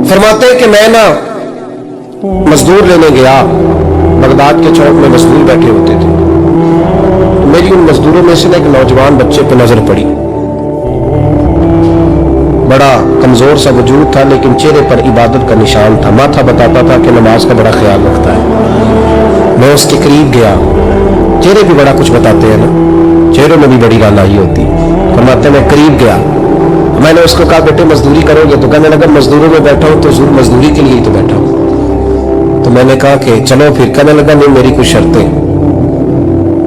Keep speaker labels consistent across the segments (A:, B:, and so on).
A: فرماتے ہیں کہ میں نا مزدور لینے گیا، بغداد کے چوک میں مزدور بیٹھے ہوتے تھے، میری ان مزدوروں میں سے ایک نوجوان بچے پہ نظر پڑی، بڑا کمزور سا وجود تھا لیکن چہرے پر عبادت کا نشان تھا، ماتھا بتاتا تھا کہ نماز کا بڑا خیال رکھتا ہے۔ میں اس کے قریب گیا، چہرے بھی بڑا کچھ بتاتے ہیں نا، چہروں میں بھی بڑی رانائی ہوتی ہے۔ فرماتے میں قریب گیا، میں نے اس کو کہا بیٹے مزدوری کرو گے؟ تو کہنے لگا مزدوروں میں بیٹھا ہوں تو ضرور مزدوری کے لیے ہی تو بیٹھا ہوں۔ تو میں نے کہا کہ چلو پھر، کہنے لگا نہیں میری کچھ شرطیں۔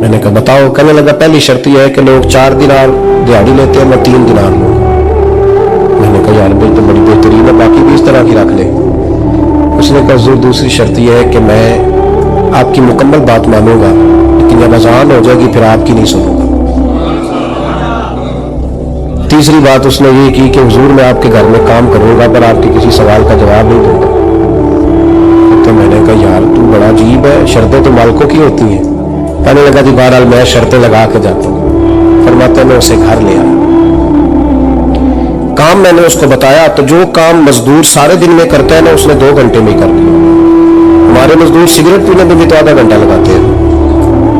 A: میں نے کہا بتاؤ؟ کہنے لگا پہلی شرط یہ ہے کہ لوگ 4 دینار دیہڑی لیتے ہیں، میں 3 دینار لوں۔ میں نے کہا یار بھائی تو بڑی بہترین ہے، باقی بھی اس طرح کی رکھ لے۔ اس نے کہا حضور دوسری شرط یہ ہے کہ میں آپ کی مکمل بات مانوں گا لیکن جب اذان ہو جائے گی پھر آپ کی نہیں سنوں گا۔ تیسری بات اس نے یہ کی کہ حضور میں آپ کے گھر میں کام کروں گا پر آپ کے کسی سوال کا جواب نہیں دوں گا۔ تو میں نے کہا یار تو بڑا عجیب ہے، شرطیں تو مالکوں کی ہوتی ہیں۔ کہنے لگا جی بہرحال میں شرطیں لگا کے جاتا ہوں۔ فرماتے میں اسے گھر لے آیا، کام میں نے اس کو بتایا تو جو کام مزدور سارے دن میں کرتا ہے نا اس نے 2 گھنٹے میں کر دیا۔ ہمارے مزدور سگریٹ پینے میں بھی تو آدھا گھنٹہ لگاتے ہیں،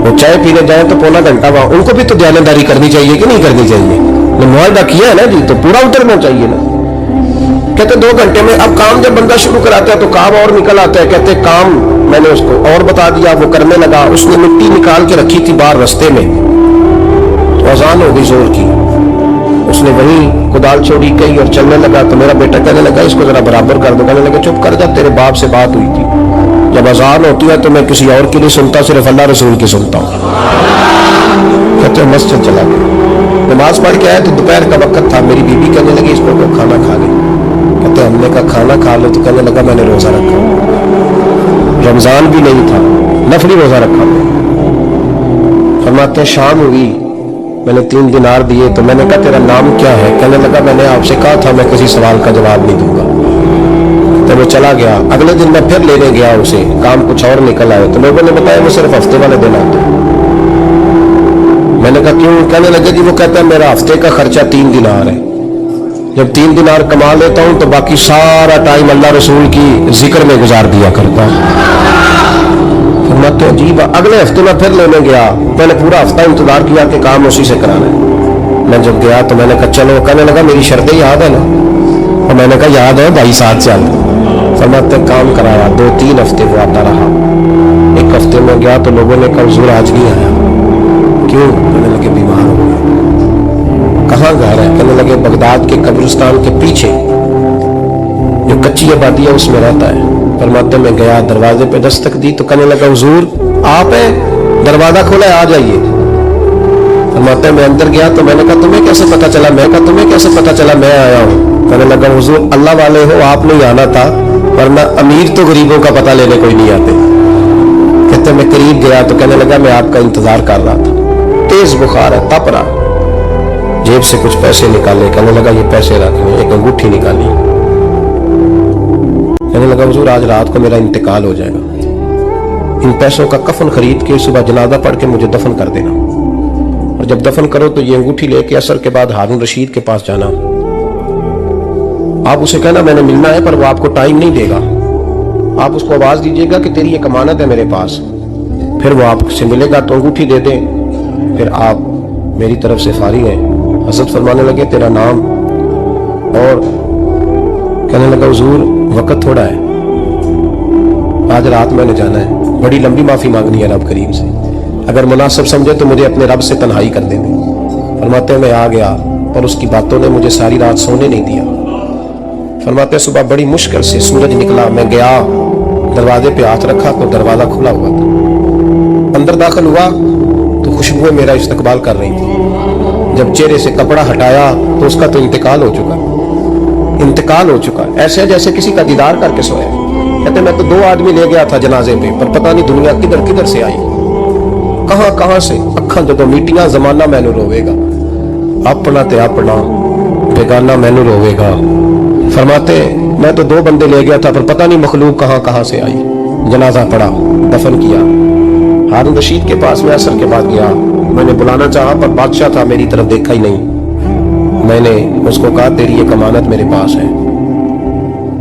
A: وہ چائے پینے جائیں تو پونا گھنٹہ وہاں، ان کو بھی تو دیانتداری کرنی چاہیے کہ نہیں کرنی چاہیے؟ معاہدہ کیا ہے نا جی تو پورا اترنا چاہیے نا۔ کہتے 2 گھنٹے میں، اب کام جب بندہ شروع کراتا ہے تو کام اور نکل آتا ہے۔ کہتے کام میں نے اس کو اور بتا دیا، وہ کرنے لگا، اس نے مٹی نکال کے رکھی تھی باہر رستے میں، تو اذان ہو گئی زور کی، اس نے وہیں کدال چھوڑی گئی اور چلنے لگا۔ تو میرا بیٹا کہنے لگا اس کو ذرا برابر کر دو۔ کہنے لگا چپ کر جا، تیرے باپ سے بات ہوئی تھی، جب اذان ہوتی ہے تو میں کسی اور کی نہیں سنتا، صرف اللہ رسول کی سنتا ہوں۔ کہتے مسجد چلا گیا، نماز پڑھ کے آئے تو دوپہر کا وقت تھا، میری بیوی کہنے لگی اس کو کھانا کھا لے۔ کہتے ہم نے کہا کھانا کھا لو، تو کہنے لگا میں نے روزہ رکھا، رمضان بھی نہیں تھا، نفلی روزہ رکھا۔ فرماتے شام ہوئی، میں نے 3 دینار دیے تو میں نے کہا تیرا نام کیا ہے؟ کہنے لگا میں نے آپ سے کہا تھا میں کسی سوال کا جواب نہیں دوں گا۔ تو وہ چلا گیا۔ اگلے دن میں پھر لینے گیا اسے، کام کچھ اور نکل آئے تو لوگوں نے بتایا وہ صرف ہفتے والے دن آتے ہیں۔ میں نے کہا کیوں؟ کہنے لگے جی وہ کہتا ہے میرا ہفتے کا خرچہ 3 دینار ہے، جب 3 دینار کما لیتا ہوں تو باقی سارا ٹائم اللہ رسول کی ذکر میں گزار دیا کرتا ہوں۔ فرماتے عجیب، اگلے ہفتے میں پھر لینے گیا، میں نے پورا ہفتہ انتظار کیا کہ کام اسی سے کرانا ہے۔ میں جب گیا تو میں نے کہا چلو، کہنے لگا میری شرطیں یاد ہے نا؟ اور میں نے کہا یاد ہے بھائی، ساتھ چل۔ فرماتے کام کرایا، 2-3 ہفتے وہ آتا رہا۔ ایک ہفتے میں گیا تو لوگوں نے کہا حضور آج نہیں آیا، کیوں؟ کہنے لگے بیمار ہو گیا۔ کہاں گھر ہے؟ کہنے لگے بغداد کے قبرستان کے پیچھے جو کچی آبادی ہے اس میں رہتا ہے۔ فرماتے میں گیا، دروازے پہ دستک دی تو کہنے لگا حضور آپ ہیں؟ دروازہ کھولا ہے، آ جائیے۔ فرماتے میں اندر گیا تو میں نے کہا تمہیں کیسے پتا چلا؟ میں کہا تمہیں کیسے پتا چلا میں آیا ہوں؟ کہنے لگا حضور اللہ والے ہو، آپ نہیں آنا تھا، ورنہ امیر تو غریبوں کا پتہ لینے کوئی نہیں آتے۔ کہتے میں قریب گیا تو کہنے لگا میں آپ کا انتظار کر رہا تھا، تیز بخار ہے، تپ رہا۔ جیب سے کچھ پیسے نکالے، کہنے لگا یہ پیسے رکھنے، ایک انگوٹھی نکالی۔ کہنے لگا حضور آج رات کو میرا انتقال ہو جائے گا، ان پیسوں کا کفن خرید کے صبح جنازہ پڑھ کے مجھے دفن کر دینا، اور جب دفن کرو تو یہ انگوٹھی لے کے عصر کے بعد ہارون رشید کے پاس جانا، آپ اسے کہنا میں نے ملنا ہے پر وہ آپ کو ٹائم نہیں دے گا، آپ اس کو آواز دیجیے گا کہ تیری ایک امانت ہے میرے پاس، پھر وہ آپ سے ملے گا تو انگوٹھی دے دیں، پھر آپ میری طرف سے فارغ ہیں۔ حضرت فرمانے لگے تیرا نام؟ اور کہنے لگا حضور وقت تھوڑا ہے، آج رات میں نے جانا ہے، بڑی لمبی معافی مانگنی ہے رب کریم سے، اگر مناسب سمجھے تو مجھے اپنے رب سے تنہائی کر دے دیں۔ فرماتے میں آ گیا اور اس کی باتوں نے مجھے ساری رات سونے نہیں دیا۔ فرماتے صبح بڑی مشکل سے سورج نکلا، میں گیا دروازے پہ ہاتھ رکھا تو دروازہ کھلا ہوا تھا، اندر داخل ہوا تو خوشبوئیں میرا استقبال کر رہی تھی۔ جب چہرے سے کپڑا ہٹایا تو اس کا تو انتقال ہو چکا، ایسے جیسے کسی کا دیدار کر کے سویا۔ کہتے میں تو 2 آدمی لے گیا تھا جنازے پہ، پر پتہ نہیں دنیا کدھر سے آئی، کہاں سے اکھاں جدوں میٹیاں زمانہ مینوں روے گا، اپنا تے اپنا بیگانہ مینوں روے گا۔ فرماتے میں تو 2 بندے لے گیا تھا پر پتہ نہیں مخلوق کہاں سے آئی۔ جنازہ پڑا، دفن کیا۔ ہارون رشید کے پاس میں عصر کے بعد گیا، میں نے بلانا چاہا پر بادشاہ تھا، میری طرف دیکھا ہی نہیں۔ میں نے اس کو کہا تیری ایک امانت میرے پاس ہے،